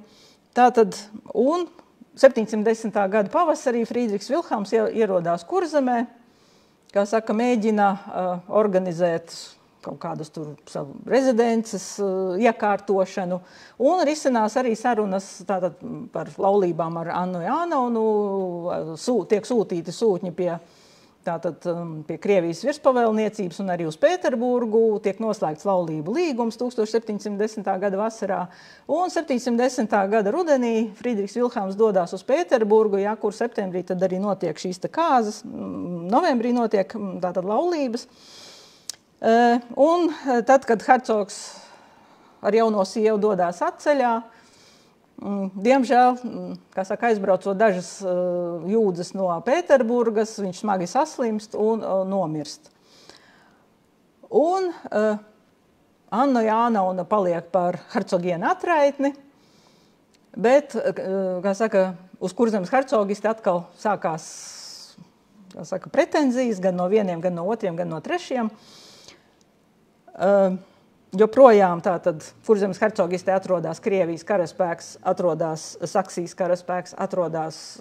Tātad, un 710. gada pavasarī Friedrichs Vilhelms ierodās Kurzemē, kā saka, mēģina organizēt kaut kādas tur savu rezidences iekārtošanu, un risinās arī sarunas tātad par laulībām ar Annu Jānovnu, tiek sūtīti sūtņi pie Krievijas virspavēlniecības un arī uz Pēterburgu, tiek noslēgts laulību līgums 1710. gada vasarā, un 710. gada rudenī Friedrichs Vilhelms dodās uz Pēterburgu, ja, kur septembrī tad arī notiek šīs kāzas, novembrī notiek tātad laulības. Un tad, kad hercogs ar jauno sievu dodās atceļā, diemžēl, kā saka, aizbraucot dažas jūdzes no Pēterburgas, viņš smagi saslimst un nomirst. Un Anna Jānovna paliek par hercogieni atraitni, bet, kā saka, uz Kurzemes hercogisti atkal sākās, kā saka, pretenzijas gan no vieniem, gan no otriem, gan no trešiem. Joprojām tātad Kurzemes hercogistē atrodas Krievijas karaspēks, atrodas Saksijas karaspēks, atrodas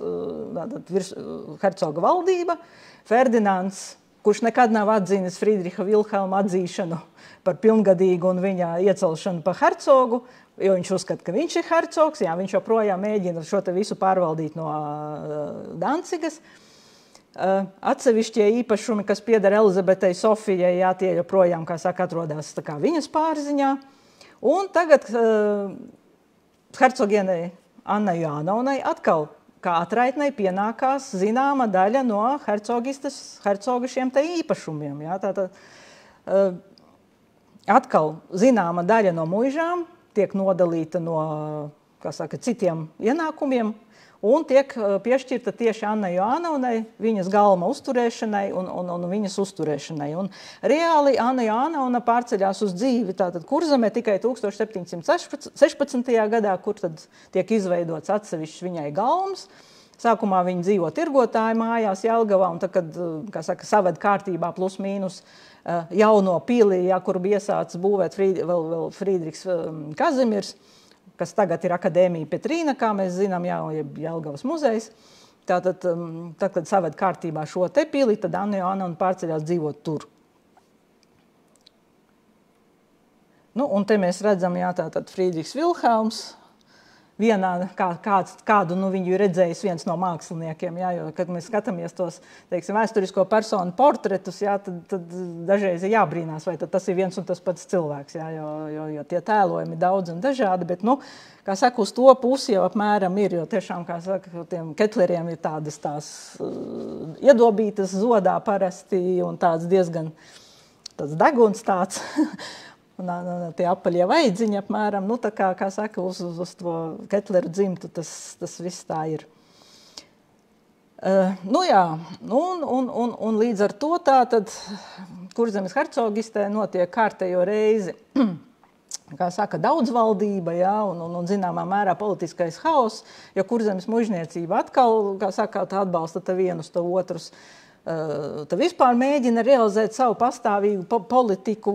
hercoga valdība. Ferdinands, kurš nekad nav atzīnis Friedriha Vilhelma atzīšanu par pilngadīgu un viņa iecelšanu par hercogu, jo viņš uzskata, ka viņš ir hercogs, jā, viņš joprojām mēģina šo visu pārvaldīt no Dancigas. Atsevišķie īpašumi, kas pieder Elizabetei Sofijai, jā, tie joprojām, kā saka, atrodas tā kā viņas pārziņā. Un tagad hercogienei Annai Jānovnai atkal kā atraitnei pienākās zināma daļa no hercoga šiem te īpašumiem. Jā, tātad atkal zināma daļa no muižām tiek nodalīta no, kā saka, citiem ienākumiem, un tiek piešķirta tieši Annai Jānovnai, viņas galma uzturēšanai un viņas uzturēšanai. Un reāli Anna Jānovna pārceļās uz dzīvi tātad Kurzemē tikai 1716. gadā, kur tad tiek izveidots atsevišķs viņai galms. Sākumā viņa dzīvo tirgotāju mājās Jelgavā, un tad, kad, kā saka, saved kārtībā plus mīnus jauno pili, ja, kur bija iesācis būvēt vēl Friedrichs Kazimirs, kas tagad ir Akadēmija Petrīna, kā mēs zinām, Jelgavas muzejs. Tātad, tad, kad saved kārtībā šo te pili, tad Anna Joanna pārceļās dzīvot tur. Nu, un te mēs redzam, jā, tātad Friedrichs Vilhelms, vienā, kādu viņu redzējis viens no māksliniekiem, jā, jo, kad mēs skatāmies tos, teiksim, vēsturisko personu portretus, jā, tad dažreiz ir jābrīnās, vai tad tas ir viens un tas pats cilvēks, jā, jo tie tēlojumi daudz un dažādi, bet, nu, kā saka, uz to pusi jau apmēram ir, jo tiešām, kā saka, tiem ketleriem ir tādas tās iedobītas zodā parasti un tāds diezgan tāds deguns tāds, un tie apaļie vaidziņi apmēram, nu, tā kā saka, uz to ketleru dzimtu tas viss tā ir. Nu jā, un līdz ar to tā tad Kurzemes hercogistē notiek kārtējo reizi, kā saka, daudzvaldība, jā, un zināmā mērā politiskais haoss, jo Kurzemes mužniecība atkal, kā saka, atbalsta te vienus, te otrus, te vispār mēģina realizēt savu pastāvīgu politiku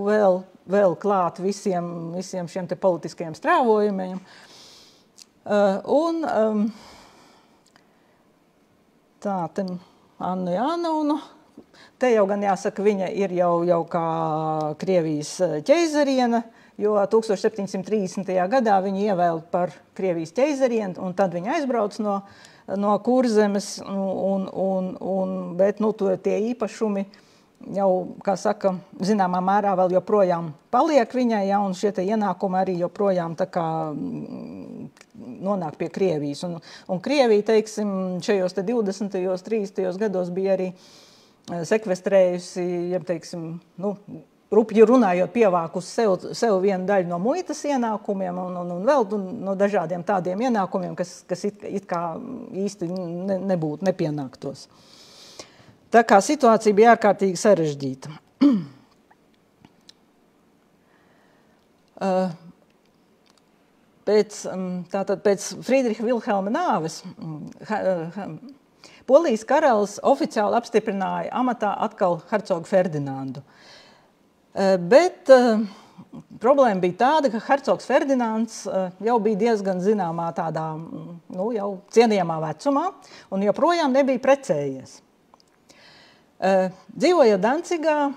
vēl klāt visiem šiem te politiskajiem strāvojumiem. Tā, te Anna Jānauna, te jau gan jāsaka, viņa ir jau kā Krievijas ķeizariene, jo 1730. gadā viņa ievēl par Krievijas ķeizarieni, un tad viņa aizbrauc no Kurzemes, bet, nu, tie īpašumi jau, kā saka, zināmā mērā vēl joprojām paliek viņai, ja, un šie te ienākumi arī joprojām tā kā nonāk pie Krievijas. Un Krievija, teiksim, šajos te 20. 30. gados bija arī sekvestrējusi, ja, teiksim, nu, rupji runājot, pievākus sev vienu daļu no muitas ienākumiem un vēl no dažādiem tādiem ienākumiem, kas it kā īsti nebūtu, nepienāktos. Tā kā situācija bija ārkārtīgi sarežģīta. Pēc Friedricha Vilhelma nāves Polijas karalis oficiāli apstiprināja amatā atkal hercogu Ferdinandu. Bet problēma bija tāda, ka hercogs Ferdinands jau bija diezgan zināmā tādā, nu, jau cienījamā vecumā un joprojām nebija precējies. Dzīvojot Dancigā,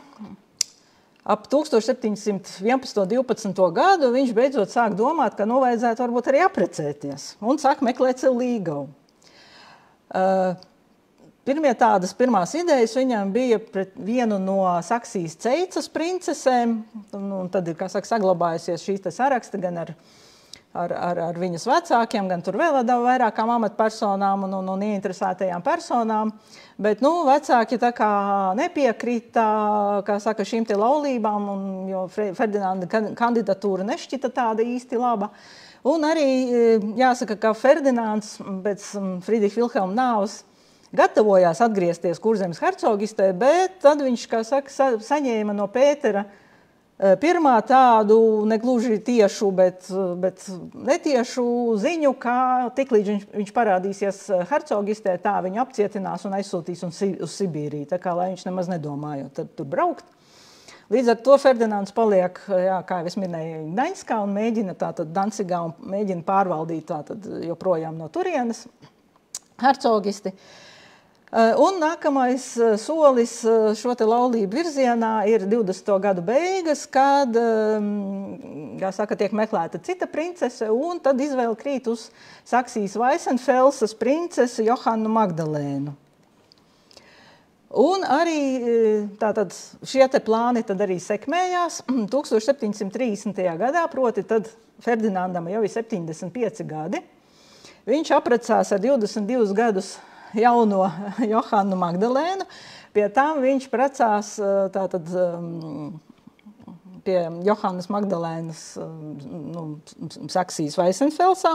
ap 1711-12 gadu viņš beidzot sāk domāt, ka vajadzētu varbūt arī aprecēties un sāk meklēt sev līgavu. Pirmās idejas viņam bija pret vienu no Saksijas Ceicas princesēm, un tad ir, kā saka, saglabājusies šīs te saraksti gan ar viņas vecākiem, gan tur vēl vairākām amatpersonām un ieinteresētajām personām. Bet, nu, vecāki tā kā nepiekrita, kā saka, šīm te laulībām, jo Ferdinanda kandidatūra nešķita tāda īsti laba. Un arī jāsaka, ka Ferdinands pēc Friedricha Vilhelma nāves gatavojās atgriezties Kurzemes hercogistē, bet tad viņš, kā saka, saņēma no Pētera pirmā tādu negluži tiešu, bet netiešu ziņu, kā tiklīdz viņš parādīsies hercogistē, tā viņu apcietinās un aizsūtīs uz Sibīriju, tā kā lai viņš nemaz nedomājot tad tur braukt. Līdz ar to Ferdinands paliek, jā, kā jau es minēju, Gdaņskā un mēģina tātad Dancigā un mēģina pārvaldīt tātad joprojām no turienes hercogisti. Un nākamais solis šo te laulību virzienā ir 20. gadu beigas, kad, kā saka, tiek meklēta cita princese, un tad izvēle krīt uz Saksijas Vaisenfelsas princesi Johannu Magdalēnu. Un arī tātad šie te plāni tad arī sekmējās 1730. gadā, proti tad Ferdinandam jau ir 75 gadi. Viņš apprecās ar 22 gadus jauno Johannu Magdalēnu, pie tām viņš precās tātad pie Johannas Magdalēnas Saksijas Vaisenfelsā,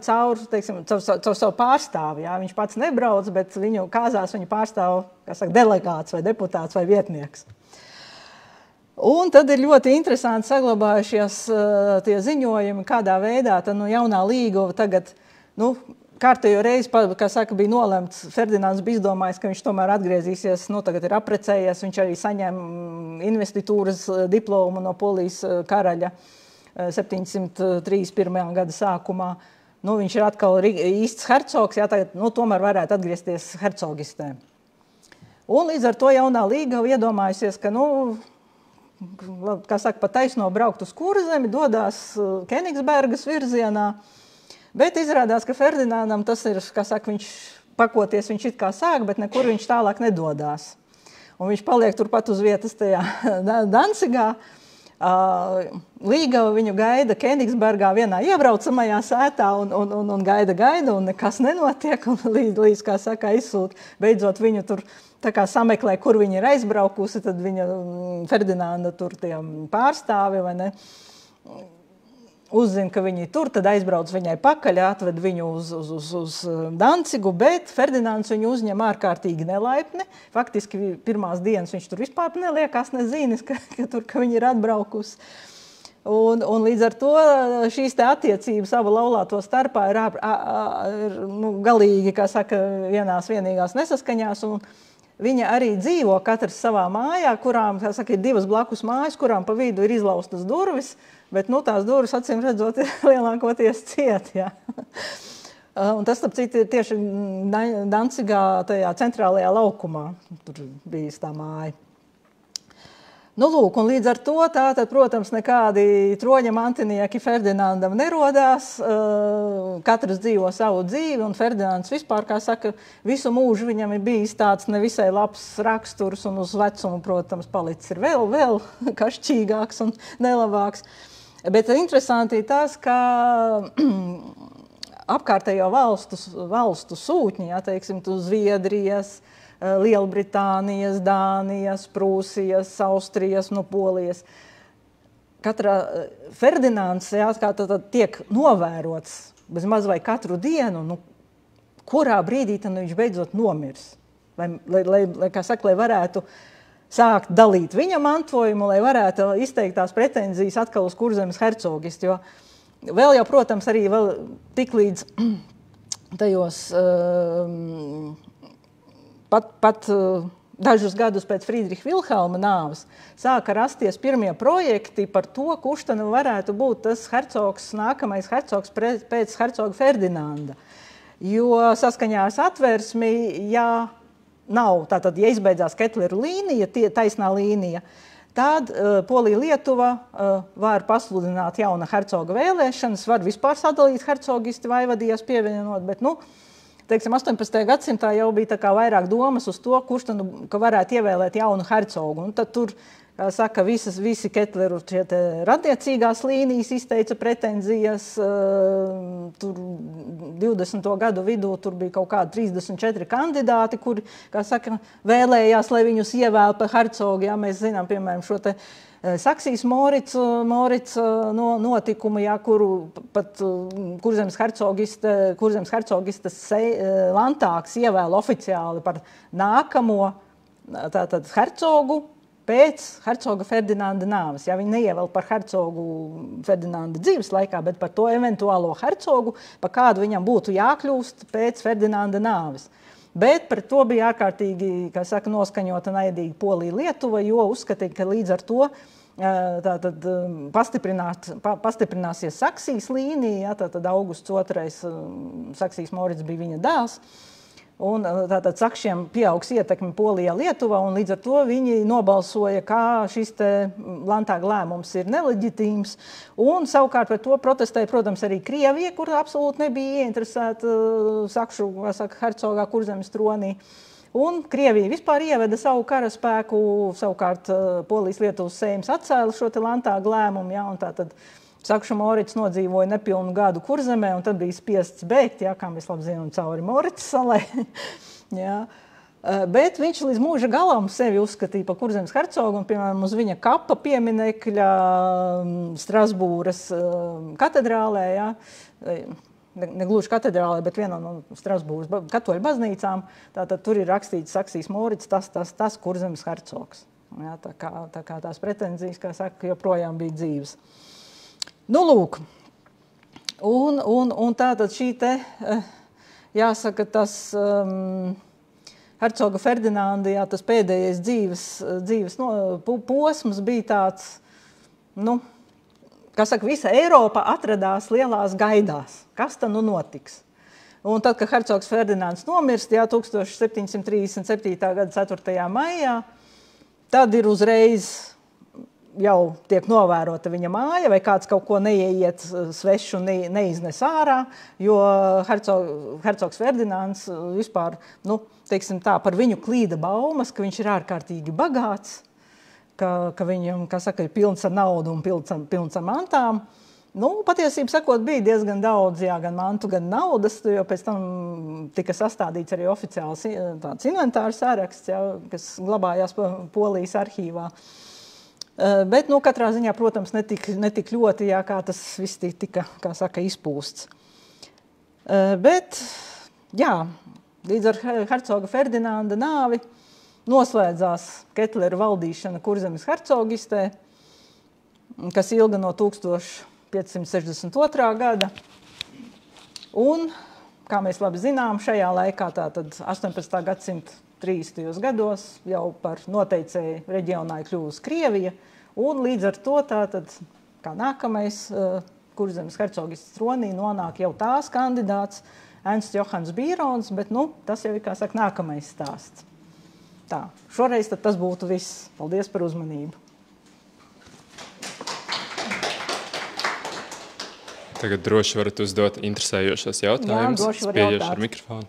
caur savu pārstāvi. Jā. Viņš pats nebrauc, bet viņu kāzās viņu pārstāv, kā saka, delegāts vai deputāts vai vietnieks. Un tad ir ļoti interesanti saglabājušies tie ziņojumi, kādā veidā jaunā līgava tagad, kārtējo reizi, kā saka, bija nolemts, Ferdinands bija izdomājis, ka viņš tomēr atgriezīsies, tagad ir apprecējies, viņš arī saņem investitūras diplomu no Polijas karaļa 731. gada sākumā. nu, viņš ir atkal īsts hercogs, jā, tagad, nu, tomēr varētu atgriezties hercogistē. Un līdz ar to jaunā Līgava iedomājusies, ka, nu, kā saka, pa taisno braukt uz Kurzemi, dodās Kenigsbergas virzienā, bet izrādās, ka Ferdinandam tas ir, kā saka, viņš pakoties, viņš it kā sāk, bet nekur viņš tālāk nedodās. Un viņš paliek turpat uz vietas tajā Dancigā. Līgava viņu gaida Kenigsbergā vienā iebraucamajā sētā un gaida, un nekas nenotiek. Un līdz kā saka, izsūt, beidzot viņu tur tā kā sameklē, kur viņa ir aizbraukusi, tad viņa Ferdinanda tur tiem pārstāvi, vai ne, uzzina, ka viņi tur, tad aizbrauc viņai pakaļ, atved viņu uz Dancigu, bet Ferdinands viņu uzņem ārkārtīgi nelaipni. Faktiski pirmās dienas viņš tur vispār neliekas nezīnis, ka viņi ir atbraukusi. Un līdz ar to šīs te attiecības abu laulāto starpā ir nu, galīgi, kā saka, vienīgās nesaskaņās, un viņa arī dzīvo katrs savā mājā, kurām, kā saka, ir divas blakus mājas, kurām pa vidu ir izlaustas durvis, bet, nu, tās durvis, acīm redzot, ir lielākoties ciet, jā. Un tas, starp citu, ir tieši Dancigā, tajā centrālajā laukumā, tur bijis tā māja. Nu, lūk, un līdz ar to tātad, protams, nekādi troņa mantinieki Ferdinandam nerodās, katrs dzīvo savu dzīvi, un Ferdinands vispār, kā saka, visu mūžu viņam ir bijis tāds nevisai labs raksturs, un uz vecumu, protams, palicis ir vēl kašķīgāks un nelabāks. Bet interesanti ir tas, ka apkārtējo valstu sūtņi, jā, teiksim, tu Zviedrijas, Lielbritānijas, Dānijas, Prūsijas, Austrijas, no Polijas. Katrā Ferdinands, jā, kā tad tiek novērots bez maz vai katru dienu, nu, kurā brīdī tad viņš beidzot nomirs. Lai, kā saka, lai varētu sākt dalīt viņa mantojumu, lai varētu izteikt tās pretenzijas atkal uz Kurzemes hercogistu, jo vēl jau, protams, arī vēl tik līdz tajos pat dažus gadus pēc Friedriha Vilhelma nāves sāka rasties pirmie projekti par to, kurš tad varētu būt tas hercogs, nākamais hercogs pēc hercoga Ferdinanda. Jo saskaņā ar Satversmi, ja nav, tātad, ja izbeidzās Ketleru līnija, taisnā līnija, tad Polija-Lietuva var pasludināt jauna hercoga vēlēšanas, var vispār sadalīt hercogisti vaivadijas pievienot, bet, nu, teiksim, 18. gadsimtā jau bija tā kā vairāk domas uz to, kurš tad, ka varētu ievēlēt jaunu hercogu. Un tad tur, kā saka, visi Ketleru radniecīgās līnijas izteica pretenzijas. Tur 20. gadu vidū tur bija kaut kādi 34 kandidāti, kuri, kā saka, vēlējās, lai viņus ievēl par hercogu. Jā, mēs zinām, piemēram, šo te Saksijas Morits notikumu, jā, kuru pat Kurzemes hercogistas Landtāgs ievēl oficiāli par nākamo tātad hercogu pēc hercoga Ferdinanda nāves. Jā, viņi neievēl par hercogu Ferdinanda dzīves laikā, bet par to eventuālo hercogu, par kādu viņam būtu jākļūst pēc Ferdinanda nāves. Bet pret to bija ārkārtīgi, kā saka, noskaņota naidīga Polija-Lietuva, jo uzskatīja, ka līdz ar to tātad pastiprināsies Saksijas līnija, jā, tātad Augusts II Saksijas Morits bija viņa dēls, un tātad Sakšiem pieaugs ietekmi Polijā-Lietuvā, un līdz ar to viņi nobalsoja, kā šis te Landtāga lēmums ir neleģitīms, un savukārt par to protestēja, protams, arī Krievija, kur absolūti nebija ieinteresēta Sakšu, kā saka, hercogā Kurzemes tronī. Un Krievija vispār ieveda savu karaspēku, savukārt Polijas-Lietuvas Seims atcēla šo te Landtāga lēmumu, jā, un tātad Sakšu Morits nodzīvoja nepilnu gadu Kurzemē, un tad bija spiests bēgt, jā, kā mēs labi zinām, cauri Morits salai. Jā. Bet viņš līdz mūža galam sevi uzskatīja par Kurzemes hercogu, un, piemēram, uz viņa kapa pieminekļa Strasbūras katedrālē, jā, ne gluži katedrālē, bet vienā no Strasbūras katoļu baznīcām, tātad tur ir rakstīts Saksijas Morits, tas Kurzemes hercogs. Jā, tā kā tās pretenzijas, kā saka, joprojām bija dzīves. Nu, lūk, un tātad šī te, jāsaka, tas hercoga Ferdinanda, jā, tas pēdējais dzīves posms bija tāds, nu, kā saka, visa Eiropa atradās lielās gaidās. Kas tad nu notiks? Un tad, kad hercogs Ferdinands nomirst, 1737. gada 4. maijā, tad ir uzreiz jau tiek novērota viņa māja, vai kāds kaut ko neieiet svešu, neiznes ārā, jo hercogs Ferdinands vispār, nu, teiksim tā, par viņu klīda baumas, ka viņš ir ārkārtīgi bagāts, ka viņam, kā saka, ir pilns ar naudu un pilns ar mantām. Nu, patiesību sakot, bija diezgan daudz, jā, gan mantu, gan naudas, jo pēc tam tika sastādīts arī oficiāls tāds inventārs saraksts, jā, kas glabājās Polijas arhīvā. Bet, nu, katrā ziņā, protams, netik ļoti, jā, kā tas viss tika, kā saka, izpūsts. Bet, jā, līdz ar hercoga Ferdinanda nāvi noslēdzās Ketleru valdīšana Kurzemes hercogistē, kas ilga no 1562. gada. Un, kā mēs labi zinām, šajā laikā, tātad 18. gadsimta 30. gados, jau par noteicēju reģionā ir kļuvusi Krievija, un līdz ar to tātad, kā nākamais Kurzemes hercogists tronī nonāk jau tās kandidāts Ernsts Johans Bīrons, bet, nu, tas jau ir, kā saka, nākamais stāsts. Tā, šoreiz tad tas būtu viss. Paldies par uzmanību.
Tagad droši varat uzdot interesējošos jautājumus.
Jā, droši var jautāt.
Spieģiešu ar mikrofonu.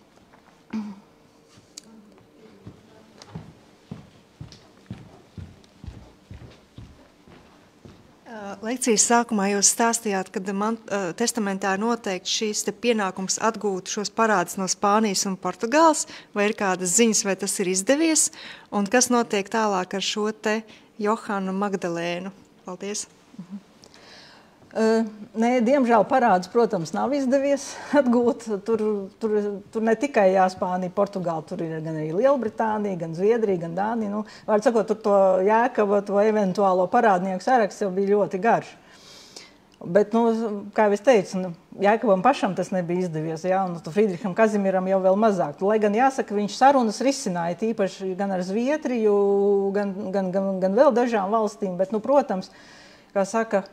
Lekcijas sākumā jūs stāstījāt, ka testamentā ir noteikti šīs te pienākums atgūt šos parādus no Spānijas un Portugāles, vai ir kādas ziņas, vai tas ir izdevies, un kas notiek tālāk ar šo te Johanu Magdalēnu? Paldies!
Nē, diemžēl parādus, protams, nav izdevies atgūt. Tur ne tikai Spānija, Portugāla, tur ir gan arī Lielbritānija, gan Zviedrija, gan Dānija. Nu, var sakot, tur to Jēkaba, to eventuālo parādnieku saraksts jau bija ļoti garš. Bet, nu, kā jau es teicu, Jēkabam pašam tas nebija izdevies, jā, un Friedriham Kazimieram jau vēl mazāk. Lai gan jāsaka, viņš sarunas risināja tīpaši gan ar Zviedriju, gan vēl dažām valstīm, bet, nu, protams, kā saka,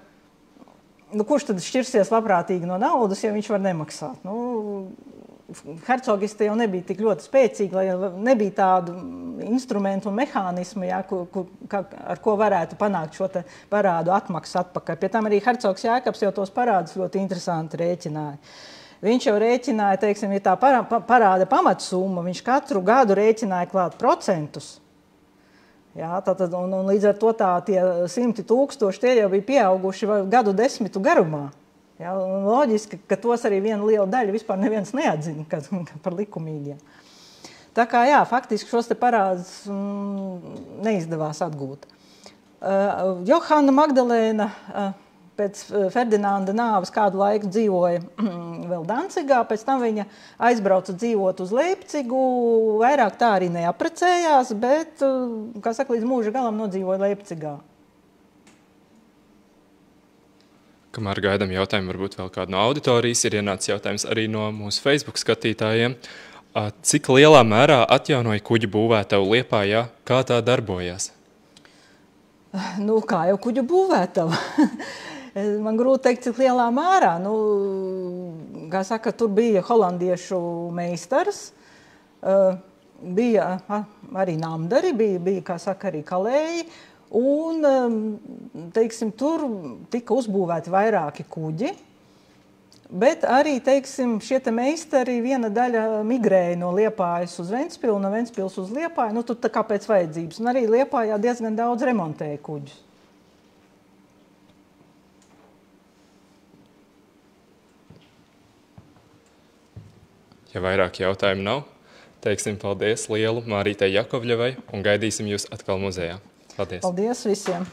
nu, kurš tad šķirsies labprātīgi no naudas, ja viņš var nemaksāt? Nu, hercogiste jau nebija tik ļoti spēcīga, lai nebija tādu instrumentu un mehānismu, jā, ar ko varētu panākt šo te parādu atmaksu atpakaļ. Pie tam arī hercogs Jēkabs jau tos parādus ļoti interesanti rēķināja. Viņš jau rēķināja, teiksim, ja tā parāda pamatsumma, viņš katru gadu rēķināja klāt procentus. Jā, tātad, un līdz ar to tie 100 000, tie jau bija pieauguši gadu desmitu garumā. Jā, un loģiski, ka tos arī viena liela daļa vispār neviens neatzina par likumīgiem. Tā kā, jā, faktiski šos te parādus neizdevās atgūt. Johana Magdalēna pēc Ferdinanda nāves kādu laiku dzīvoja vēl Dancigā, pēc tam viņa aizbrauca dzīvot uz Leipcigu, vairāk tā arī neaprecējās, bet, kā saka, līdz mūža galam nodzīvoja Leipcigā.
Kamēr gaidām jautājumu, varbūt vēl kādu no auditorijas, ir ienācis jautājums arī no mūsu Facebook skatītājiem. Cik lielā mērā atjaunoja kuģu būvētavu Liepājā, kā tā darbojās?
Nu, kā jau kuģu būvētava? Man grūti teikt, cik lielā mērā. Nu, kā saka, tur bija holandiešu meistars, bija arī namdari, bija, kā saka, arī kalēji, un, teiksim, tur tika uzbūvēti vairāki kuģi, bet arī, teiksim, šie te meistari viena daļa migrēja no Liepājas uz Ventspilu, no Ventspils uz Liepāju, nu, tur tā kā pēc vajadzības, un arī Liepājā diezgan daudz remontēja kuģus.
Ja vairāk jautājumu nav, teiksim paldies lielu Mārītei Jakovļevai un gaidīsim jūs atkal muzejā. Paldies!
Paldies visiem!